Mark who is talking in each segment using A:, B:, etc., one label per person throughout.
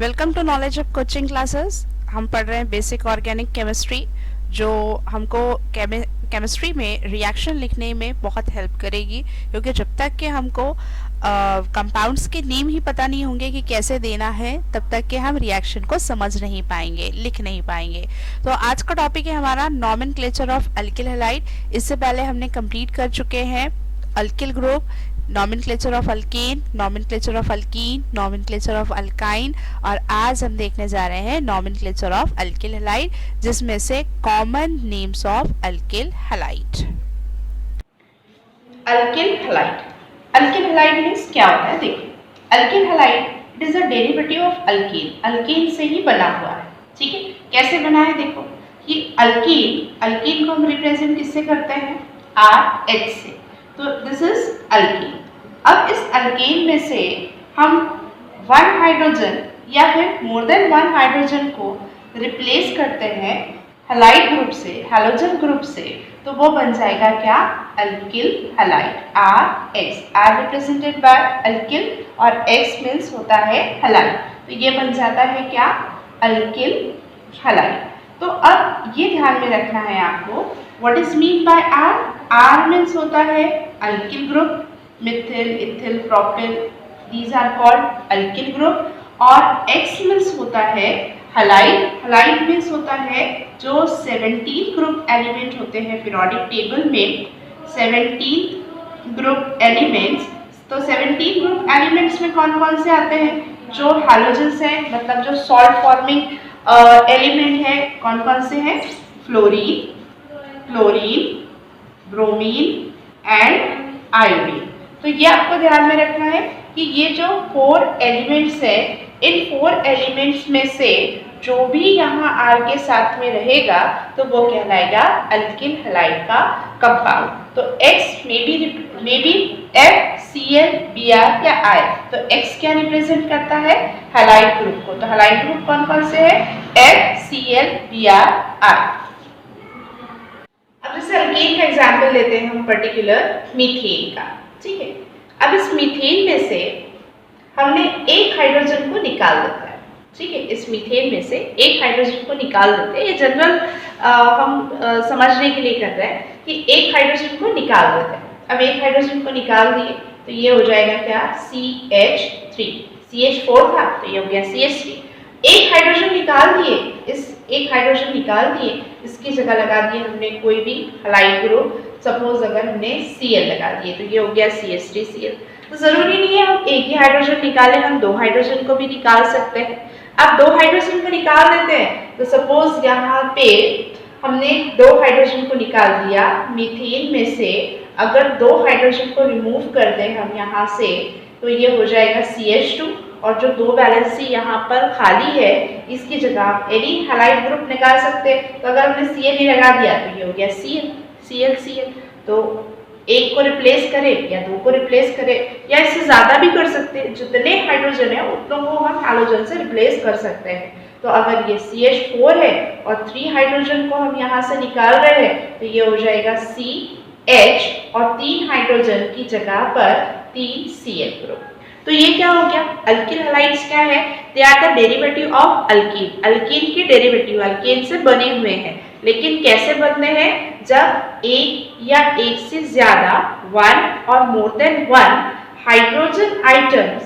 A: Welcome to knowledge of coaching classes. हम पढ़ रहे हैं बेसिक ऑर्गेनिक केमिस्ट्री, जो हमको केमिस्ट्री में रिएक्शन लिखने में बहुत हेल्प करेगी, क्योंकि जब तक कि हमको कंपाउंड्स के नेम ही पता नहीं होंगे कि कैसे देना है, तब तक कि हम रिएक्शन को समझ नहीं पाएंगे, लिख नहीं पाएंगे। तो आज का टॉपिक है हमारा नॉमेनक्लेचर ऑफ अल्किल हैलाइड। इससे पहले हमने कंप्लीट कर चुके हैं alkyl group, nomenclature of alkane, nomenclature of alkyne, nomenclature of alkyne, और आज हम देखने जा रहे हैं नॉमेनक्लेचर ऑफ अल्किल हैलाइड, जिसमें से common names of alkyl halide.
B: Alkyl halide. Alkyl halide means क्या होता है? देखो, alkyl halide it is a derivative of alkene. Alkyne से ही बना हुआ है, ठीक है। कैसे बना है? देखो, ये अल्कीन को हम रिप्रेजेंट किससे करते हैं? RH से। तो दिस इज अल्कीन। अब इस अल्कीन में से हम वन हाइड्रोजन या फिर मोर देन वन हाइड्रोजन को रिप्लेस करते हैं हैलाइड ग्रुप से, हैलोजन ग्रुप से, तो वो बन जाएगा क्या? Alkyl halide. RH, R represented by alkyl और X मीन्स होता है हैलाइड, तो ये बन जाता है क्या? अल्किल हैलाइड। तो अब ये ध्यान में रखना है आपको, what is mean by R? R means होता है alkyl group, methyl, ethyl, propyl, these are called alkyl group, और X मीन्स होता है हैलाइड। हैलाइड मीन्स होता है जो 17 ग्रुप एलिमेंट होते हैं पीरियोडिक टेबल में, 17 ग्रुप एलिमेंट्स। तो 17 ग्रुप एलिमेंट्स में कौन कौन से आते हैं? जो हैलोजेंस है, मतलब जो सॉल्ट फॉर्मिंग एलिमेंट है, कौन कौन से हैं? Fluorine, chlorine, bromine and iodine. तो ये आपको ध्यान में रखना है कि ये जो 4 एलिमेंट्स है, इन 4 एलिमेंट्स में से जो भी यहाँ R के साथ में रहेगा तो वो कहलाएगा अल्किल हैलाइड का कंपाउंड। तो X may be FCl, Br या I। तो X क्या रिप्रेजेंट करता है? हैलाइड ग्रुप को। तो हैलाइड ग्रुप कौन कौन से है? FCl, Br, I। अब जैसे अल्केन का एग्जाम्पल लेते हैं हम, पर्टिकुलर मीथेन का, ठीक है। अब इस मीथेन में से हमने एक हाइड्रोजन को निकाल देता है, ठीक है। इस मीथेन में से एक हाइड्रोजन को निकाल देते हैं, ये जनरल हम समझने के लिए कर रहे हैं कि एक हाइड्रोजन को निकाल देते हैं। अब एक हाइड्रोजन को निकाल दिए तो ये हो जाएगा क्या? CH3। CH4 था तो ये हो गया CH3। एक हाइड्रोजन निकाल दिए, एक हाइड्रोजन निकाल दिए, इसकी जगह लगा दिए हमने कोई भी हैलाइड ग्रुप। सपोज अगर हमने Cl लगा दिए तो ये हो गया CH3Cl। तो जरूरी नहीं है हम एक ही हाइड्रोजन निकालें, हम 2 हाइड्रोजन को भी निकाल सकते हैं। अब 2 हाइड्रोजन को निकाल देते हैं तो सपोज यहाँ पे हमने 2 हाइड्रोजन को निकाल दिया मीथेन में से। अगर 2 हाइड्रोजन को रिमूव कर दें हम यहाँ से तो ये हो जाएगा CH2, और जो 2 वैलेंसी यहाँ पर खाली है इसकी जगह आप एनी हैलाइड ग्रुप निकाल सकते हैं। तो अगर हमने Cl लगा दिया तो ये हो गया Cl। तो एक को रिप्लेस करें या 2 को रिप्लेस करें या इससे ज्यादा भी कर सकते हैं, जितने हाइड्रोजन है उतनों को हम हैलोजन से रिप्लेस कर सकते हैं। तो अगर ये CH4 है और 3 हाइड्रोजन को हम यहाँ से निकाल रहे हैं तो ये हो जाएगा CH, और 3 हाइड्रोजन की जगह पर 3 Cl ग्रुप। तो ये क्या हो गया? अल्किल हैलाइड्स क्या है? They are the derivative of alkene. Alkene के डेरिवेटिव अल्केन से बने हुए हैं, लेकिन कैसे बनते हैं? जब एक या एक से ज्यादा, 1 और more than 1 hydrogen atoms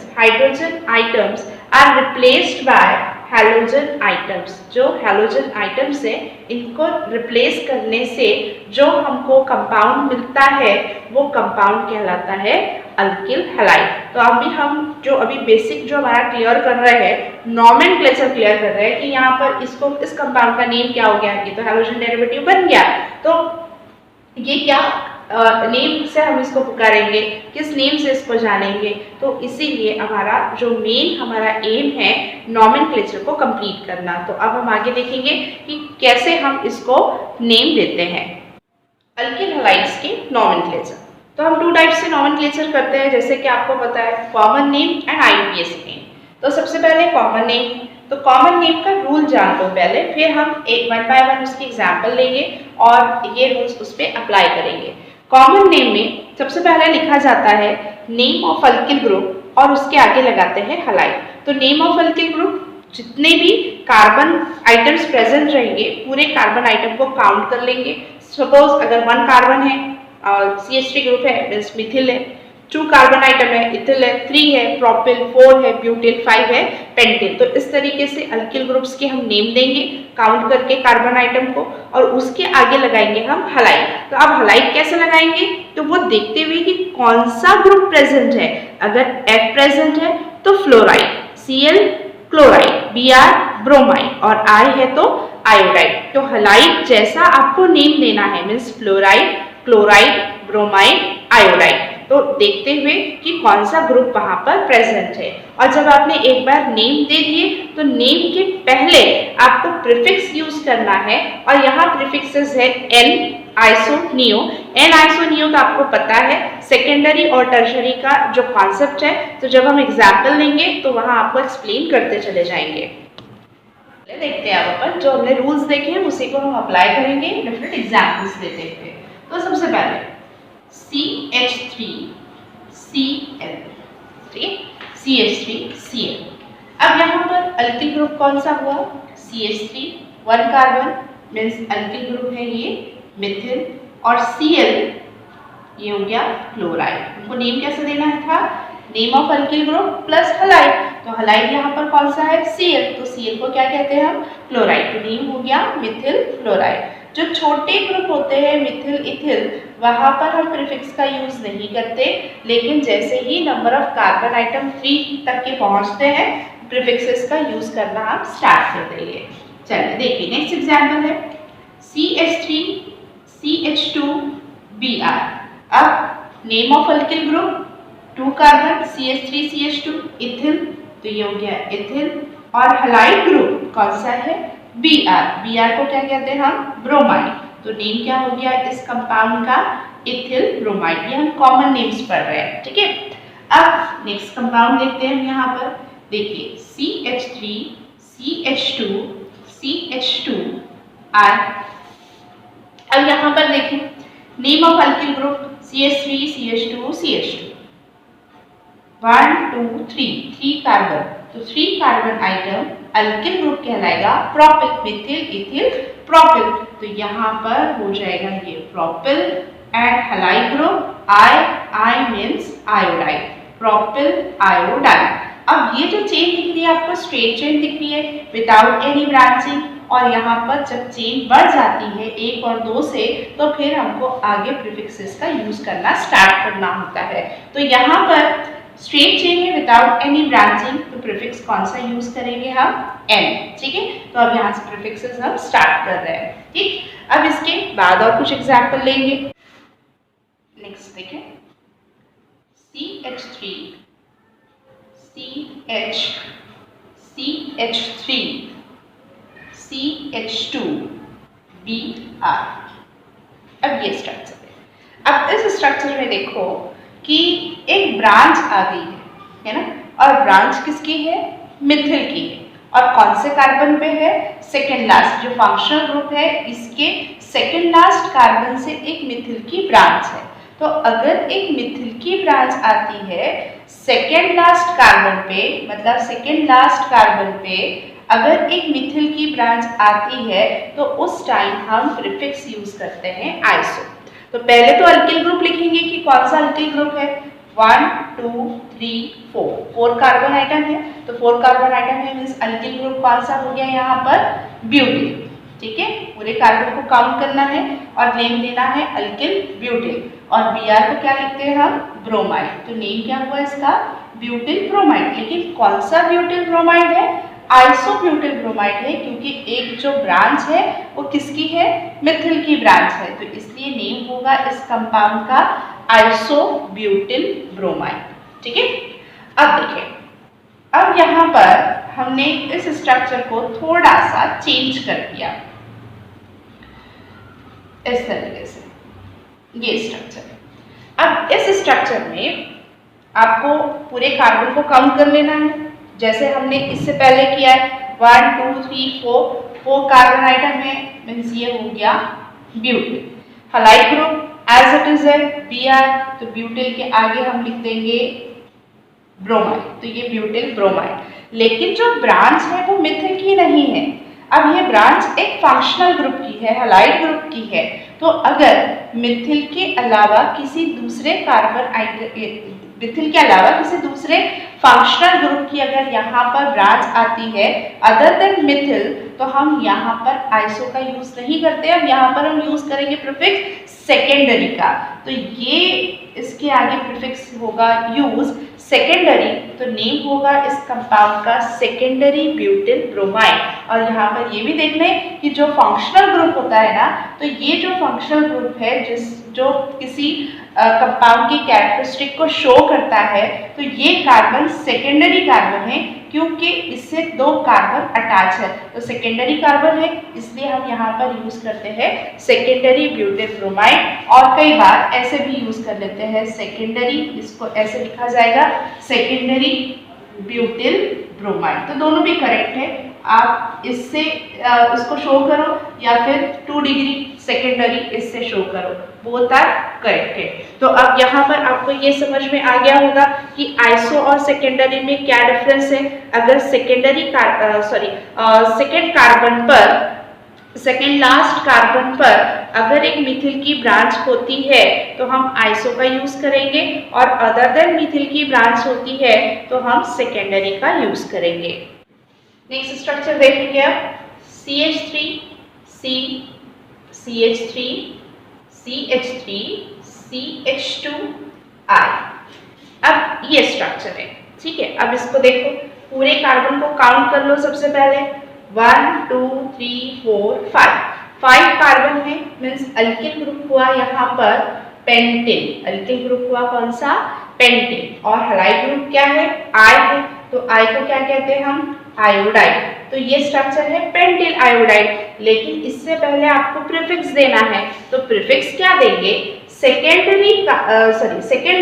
B: are replaced by halogen atoms. जो हैलोजन आइटम्स है इनको रिप्लेस करने से जो हमको कंपाउंड मिलता है वो कंपाउंड कहलाता है अल्किल हैलाइड। तो हम जो अभी बेसिक जो हमारा क्लियर कर रहे हैं, नॉमेनक्लेचर क्लियर कर रहे हैं कि यहाँ पर इसको, इस कंपाउंड का नेम क्या हो गया? ये तो हैलोजन डेरिवेटिव बन गया, तो ये क्या नेम से हम इसको पुकारेंगे, किस नेम से इसको जानेंगे? तो इसीलिए हमारा एम है नॉमेनक्लेचर को कंप्लीट करना। तो अब हम आगे देखेंगे कि कैसे हम इसको नेम देते हैं अल्किल हैलाइड्स के नॉमेनक्लेचर। तो हम 2 टाइप्स से नॉमेनक्लेचर करते हैं, जैसे कि आपको पता है, common name and IUPAC name. तो सबसे पहले कॉमन नेम। तो कॉमन नेम का रूल जान लो पहले, फिर हम एक 1 बाय 1 उसकी एग्जाम्पल लेंगे और ये रूल्स उस पर अप्लाई करेंगे। कॉमन नेम में सबसे पहले लिखा जाता है नेम ऑफ अल्किल ग्रुप और उसके आगे लगाते हैं हैलाइड। तो नेम ऑफ अल्किल ग्रुप जितने भी कार्बन आइटम्स प्रेजेंट रहेंगे पूरे कार्बन आइटम को काउंट कर लेंगे। सपोज अगर 1 कार्बन है और CH3 ग्रुप है मीन्स मिथिल है, 2 कार्बन आइटम है इथिल है, 3 है प्रोपिल, 4 है ब्यूटिल, 5 है पेंटिल। तो इस तरीके से अल्किल ग्रुप्स के हम नेम देंगे काउंट करके कार्बन आइटम को, और उसके आगे लगाएंगे हम हलाइड। तो अब हलाइड कैसे लगाएंगे, तो वो देखते हुए कि कौन सा ग्रुप प्रेजेंट है। अगर F प्रेजेंट है तो fluoride, Cl chloride, Br bromide और I है तो आयोडाइड। तो हलाइड जैसा आपको नेम देना है means fluoride, chloride, bromide, iodide. तो देखते हुए कि कौन सा ग्रुप वहां पर प्रेजेंट है। और जब आपने एक बार नेम दे दिए तो नेम के पहले आपको प्रीफिक्स यूज करना है, और यहाँ प्रीफिक्सेस है N iso neo. N iso neo तो आपको पता है सेकेंडरी और टर्शरी का जो कॉन्सेप्ट है, तो जब हम एग्जाम्पल लेंगे तो वहां आपको एक्सप्लेन करते चले जाएंगे। देखते हैं अब अपन जो हमने रूल्स देखे हैं उसी को हम अप्लाई करेंगे डिफरेंट एग्जाम्पल्स देते हुए। तो सबसे पहले CH3Cl, ठीक है, CH3Cl। अब यहाँ पर अल्किल ग्रुप कौन सा हुआ, CH3 1 carbon means alkyl group है ये मिथिल, और Cl ये हो गया क्लोराइड। हमको नेम कैसे देना था, name of alkyl group plus halide. तो हलाइड यहाँ पर कौन सा है Cl, तो Cl को क्या कहते हैं हम क्लोराइड। तो नेम हो गया मिथिल क्लोराइड। जो छोटे ग्रुप होते हैं मिथिल इथिल वहां पर हम प्रीफिक्स का यूज नहीं करते, लेकिन जैसे ही नंबर ऑफ कार्बन आइटम 3 तक के पहुंचते हैं प्रीफिक्सेस का यूज करना हम स्टार्ट कर देंगे। चलिए देखिए नेक्स्ट एग्जांपल है CH3 CH2 Br। अब name of alkyl group 2 carbon CH3 CH2 ethyl, तो ये हो गया इथिल, और हलाइड ग्रुप कौन सा है Br। Br को क्या कहते हैं हम ब्रोमाइड। तो नेम क्या हो गया इस कंपाउंड का इथिल ब्रोमाइड। ये हम कॉमन नेम्स पढ़ रहे हैं, ठीक है। अब नेक्स्ट कंपाउंड देखते हैं हम यहाँ पर, देखिए CH3 CH2 CH2 R। अब यहाँ पर देखिए name of alkyl group CH3 CH2 CH2 1 2 3 carbon, तो 3 कार्बन आइटम अल्किल ग्रुप कहलाएगा प्रोपिल, मिथिल इथिल प्रोपिल। तो यहाँ पर हो जाएगा ये propyl and halide group I means iodide, propyl iodide. अब ये जो चेन दिख रही है आपको स्ट्रेट चेन दिख रही है विदाउट एनी ब्रांचिंग, और यहाँ पर जब चेन बढ़ जाती है 1 और 2 से तो फिर हमको आगे प्रीफिक्सेस का यूज करना स्टार्ट करना होता है। तो यहाँ पर स्ट्रेट चेन है विदाउट एनी ब्रांचिंग, तो प्रीफिक्स कौन सा यूज करेंगे हम N, ठीक है। तो अब यहाँ से प्रीफिक्सेस हम स्टार्ट कर रहे हैं, ठीक। अब इसके बाद और कुछ एग्जाम्पल लेंगे। नेक्स्ट देखें CH3 CH3 CH2 Br। अब ये स्ट्रक्चर है। अब इस स्ट्रक्चर में देखो कि एक ब्रांच आ गई है ना, और ब्रांच किसकी है मिथिल की है, और कौन से कार्बन पे है सेकेंड लास्ट। जो फंक्शनल ग्रुप है इसके सेकेंड लास्ट कार्बन से एक मिथिल की ब्रांच है। तो अगर एक मिथिल की ब्रांच आती है सेकेंड लास्ट कार्बन पे, मतलब सेकेंड लास्ट कार्बन पे अगर एक मिथिल की ब्रांच आती है तो उस टाइम हम प्रीफिक्स यूज करते हैं आइसो। तो पहले तो अल्किल ग्रुप लिखेंगे कि कौन सा अल्किल ग्रुप है 1 2 3 4 कार्बन आइटम है, तो 4 कार्बन आइटम है मीन्स अल्किल ग्रुप कौन सा हो गया यहाँ पर ब्यूटिल, ठीक है। पूरे कार्बन को काउंट करना है और नेम देना है अल्किल ब्यूटिल, और Br को क्या लिखते हैं हम ब्रोमाइड। तो नेम क्या हुआ इसका ब्यूटिल ब्रोमाइड। लेकिन कौन सा ब्यूटिल ब्रोमाइड है आइसोब्यूटिल ब्रोमाइड है, क्योंकि एक जो ब्रांच है वो किसकी है मिथिल की ब्रांच है, तो इसलिए नेम होगा इस कंपाउंड का आइसोब्यूटिल ब्रोमाइड, ठीक है। अब देखिए अब यहाँ पर हमने इस स्ट्रक्चर को थोड़ा सा चेंज कर दिया इस तरीके से, ये स्ट्रक्चर। अब इस स्ट्रक्चर में आपको पूरे कार्बन को काउंट कर लेना है जैसे हमने इससे पहले किया है 1 2 3 4 कार्बन आइटम है मीन्स ये हो गया butyl. Halide group as it is है Br, तो ब्यूटिल के आगे हम लिख देंगे ब्रोमाइड, तो ये ब्यूटिल ब्रोमाइड। लेकिन जो ब्रांच है वो मिथिल की नहीं है। अब ये ब्रांच एक फंक्शनल ग्रुप की है, हैलाइड ग्रुप की है। तो अगर मिथिल के अलावा किसी दूसरे मिथिल के अलावा किसी दूसरे फंक्शनल ग्रुप की अगर यहाँ पर ब्रांच आती है अदर देन मिथिल, तो हम यहाँ पर आइसो का यूज नहीं करते। अब यहाँ पर हम यूज करेंगे प्रीफिक्स सेकेंडरी का। तो ये इसके आगे प्रीफिक्स होगा यूज सेकेंडरी, तो नेम होगा इस कंपाउंड का सेकेंडरी ब्यूटिल ब्रोमाइड। और यहाँ पर ये भी देख लें कि जो फंक्शनल ग्रुप होता है ना, तो ये जो फंक्शनल ग्रुप है जो किसी कंपाउंड की कैरेक्टरिस्टिक को शो करता है, तो ये कार्बन सेकेंडरी कार्बन है क्योंकि इससे 2 कार्बन अटैच है। तो सेकेंडरी कार्बन है, इसलिए हम यहाँ पर यूज करते हैं सेकेंडरी ब्यूटिल ब्रोमाइड। और कई बार ऐसे भी यूज कर लेते हैं सेकेंडरी, इसको ऐसे लिखा जाएगा सेकेंडरी ब्यूटिल ब्रोमाइड। तो दोनों भी करेक्ट है। आप इससे उसको शो करो या फिर 2 डिग्री सेकेंडरी इससे शो करो, बोथ आर करेक्ट है। तो अब यहाँ पर आपको ये समझ में आ गया होगा कि आइसो और सेकेंडरी में क्या डिफरेंस है। अगर सेकेंड कार्बन पर, सेकेंड लास्ट कार्बन पर अगर एक मिथिल की ब्रांच होती है तो हम आइसो का यूज करेंगे, और अदर देन मिथिल की ब्रांच होती है तो हम सेकेंडरी का यूज करेंगे। नेक्स्ट स्ट्रक्चर देखेंगे अब CH3 C CH3 CH3 CH2 I। अब ये स्ट्रक्चर है, ठीक है। अब इसको देखो, पूरे कार्बन को काउंट कर लो। सबसे पहले 1 2 3 4 5 कार्बन है, मीन्स अल्किल ग्रुप हुआ यहाँ पर पेंटिल। अल्किल ग्रुप हुआ कौन सा? पेंटिल। और हैलाइड ग्रुप क्या है? आई है। तो आई को क्या कहते हैं हम? आयोडाइड। तो ये स्ट्रक्चर है पेंटिल आयोडाइड। लेकिन इससे पहले आपको प्रीफिक्स देना है, तो प्रीफिक्स क्या देंगे? Second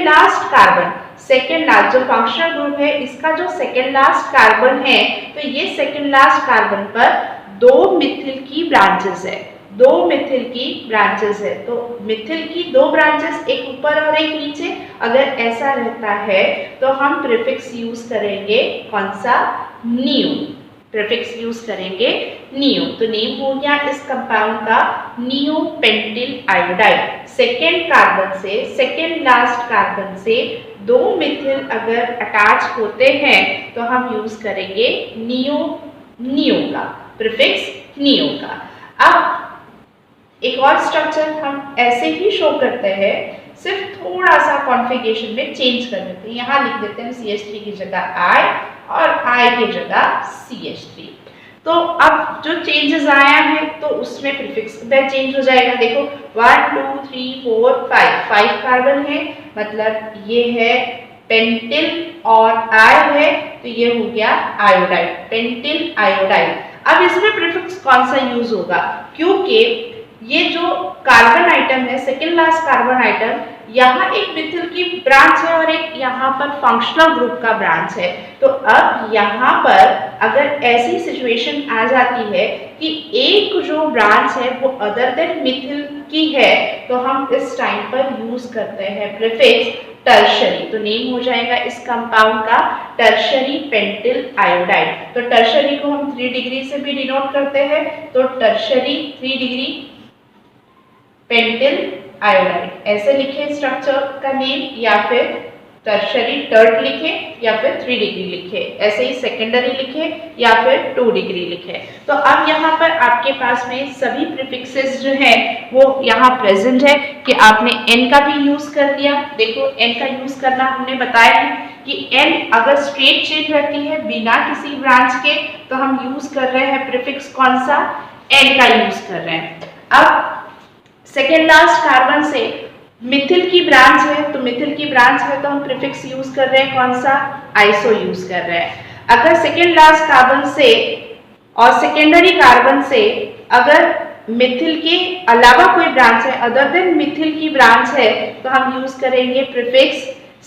B: last carbon. Second last जो फंक्शनल ग्रुप है, इसका जो सेकेंड लास्ट कार्बन है, तो ये सेकेंड लास्ट कार्बन पर 2 मिथिल की ब्रांचेस है। 2 मिथिल की ब्रांचेस है। तो मिथिल की 2 ब्रांचेस, एक ऊपर और एक नीचे। अगर ऐसा रहता है तो हम प्रीफिक्स यूज करेंगे कौन सा? नियो। प्रीफिक्स यूज करेंगे नियो। तो नेम हो गया इस कंपाउंड का neo pentyl iodide. Second carbon से, सेकेंड लास्ट कार्बन से 2 मिथिल अगर अटैच होते हैं तो हम यूज करेंगे नियो का, प्रीफिक्स नियो का। अब एक और स्ट्रक्चर हम ऐसे ही शो करते हैं, सिर्फ थोड़ा सा कॉन्फ़िगरेशन में चेंज कर देते हैं। यहाँ लिख देते हैं CH3 की जगह I और I की जगह CH3। तो अब जो चेंजेस आया है तो उसमें प्रीफिक्स भी चेंज हो जाएगा। देखो 1 2 3 4 5 कार्बन है, मतलब ये है पेंटिल और I है, तो ये हो गया आयोडाइड, पेंटिल आयोडाइड। अब इसमें प्रीफिक्स कौन सा यूज होगा? क्योंकि ये जो कार्बन आइटम है, सेकेंड लास्ट कार्बन आइटम, यहाँ एक मिथिल की ब्रांच है और एक यहाँ पर फंक्शनल ग्रुप का ब्रांच है। तो अब यहाँ पर अगर ऐसी सिचुएशन आ जाती है कि एक जो ब्रांच है वो अदर देन मिथिल की है, तो हम इस टाइम पर यूज करते हैं प्रीफिक्स टर्शरी। तो नेम हो जाएगा इस कंपाउंड का टर्शरी पेंटिल आयोडाइड। तो टर्शरी को हम 3 डिग्री से भी डिनोट करते हैं, तो टर्शरी 3 डिग्री पेंटिल आयोडाइड, ऐसे लिखे स्ट्रक्चर का नेम, या फिर टर्शरी टर्ट लिखे या फिर 3 डिग्री लिखे, ऐसे ही सेकेंडरी लिखे या फिर 2 डिग्री लिखे। तो अब यहाँ पर आपके पास में सभी प्रीफिक्सेस जो है वो यहाँ प्रेजेंट है कि आपने n का भी यूज कर लिया। देखो n का यूज करना हमने बताया है कि n अगर स्ट्रेट चेन रहती है बिना किसी ब्रांच के, तो हम यूज कर रहे हैं प्रीफिक्स कौन सा? n का यूज कर रहे हैं। अब सेकेंड लास्ट कार्बन से मिथिल की ब्रांच है, तो मिथिल की ब्रांच है तो हम प्रीफिक्स यूज कर रहे हैं कौन सा? आइसो यूज कर रहे हैं। अगर सेकेंड लास्ट कार्बन से और सेकेंडरी कार्बन से अगर मिथिल के अलावा कोई ब्रांच है, अदर देन मिथिल की ब्रांच है, तो हम यूज करेंगे प्रीफिक्स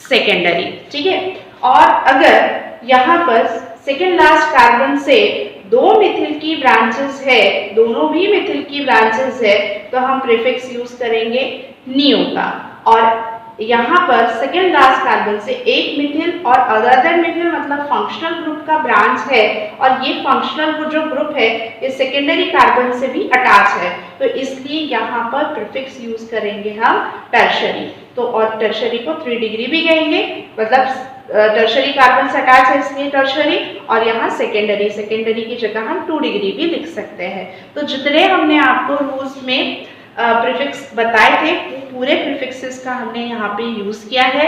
B: सेकेंडरी, ठीक है। और अगर यहाँ पर सेकेंड लास्ट कार्बन से 2 मिथिल की ब्रांचेस है, दोनों भी मिथिल की ब्रांचेस है, तो हम प्रीफिक्स यूज करेंगे नियो का। और यहाँ पर सेकेंड लास्ट कार्बन से एक मिथिल और अदर मिथिल मतलब फंक्शनल ग्रुप का ब्रांच है, और ये फंक्शनल जो ग्रुप है ये सेकेंडरी कार्बन से भी अटैच है, तो इसलिए यहाँ पर प्रीफिक्स यूज करेंगे हम टर्शरी। तो और टर्शरी को 3 डिग्री भी कहेंगे, मतलब टर्शरी कार्बन से अटैच है इसलिए टर्शरी, और यहाँ सेकेंडरी की जगह हम 2 डिग्री भी लिख सकते हैं। तो जितने हमने आपको रूल्स में प्रीफिक्स बताए थे पूरे प्रीफिक्सेस का हमने यहाँ पे यूज किया है,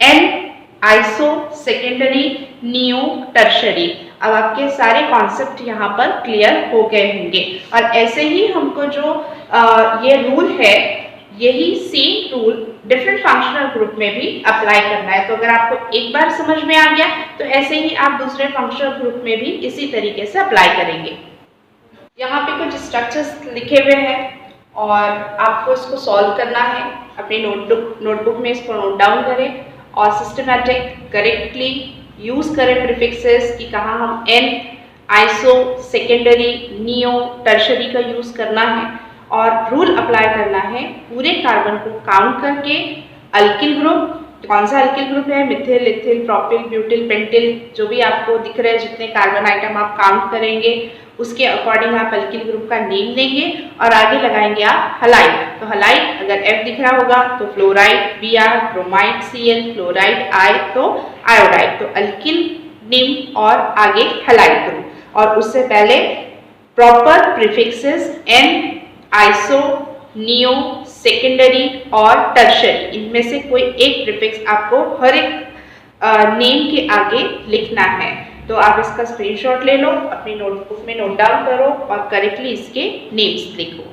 B: n, iso, secondary, neo, tertiary. अब आपके सारे कॉन्सेप्ट यहाँ पर क्लियर हो गए होंगे, और ऐसे ही हमको जो ये रूल है यही same rule different functional group में भी अप्लाई करना है। तो अगर आपको एक बार समझ में आ गया तो ऐसे ही आप दूसरे फंक्शनल ग्रुप में भी इसी तरीके से अप्लाई करेंगे। यहाँ पे कुछ स्ट्रक्चर्स लिखे हुए हैं और आपको इसको सॉल्व करना है। अपनी नोटबुक में इसको नोट डाउन करें और सिस्टमैटिक करेक्टली यूज करें प्रीफिक्सेस कि कहाँ हम n, iso, secondary, neo, tertiary का यूज करना है, और रूल अप्लाई करना है पूरे कार्बन को काउंट करके। अल्किल ग्रुप, कौन सा अल्किल ग्रुप है, Mithil, ethyl, propyl, butyl, pentyl, जो भी आपको दिख रहे हैं जितने कार्बन आइटम आप काउंट करेंगे उसके अकॉर्डिंग आप अल्किल ग्रुप का नेम देंगे और आगे लगाएंगे आप हलाइड। तो हलाइड अगर F दिख रहा होगा तो fluoride Br, bromide Cl, fluoride I तो आयोडाइड। तो अल्किल नेम और आगे हलाइड ग्रुप, और उससे पहले proper prefixes n, iso, neo, secondary और टर्शरी, इनमें से कोई एक प्रीफिक्स आपको हर एक नेम के आगे लिखना है। तो आप इसका स्क्रीनशॉट ले लो, अपनी नोटबुक में नोट डाउन करो और करेक्टली इसके नेम्स लिखो।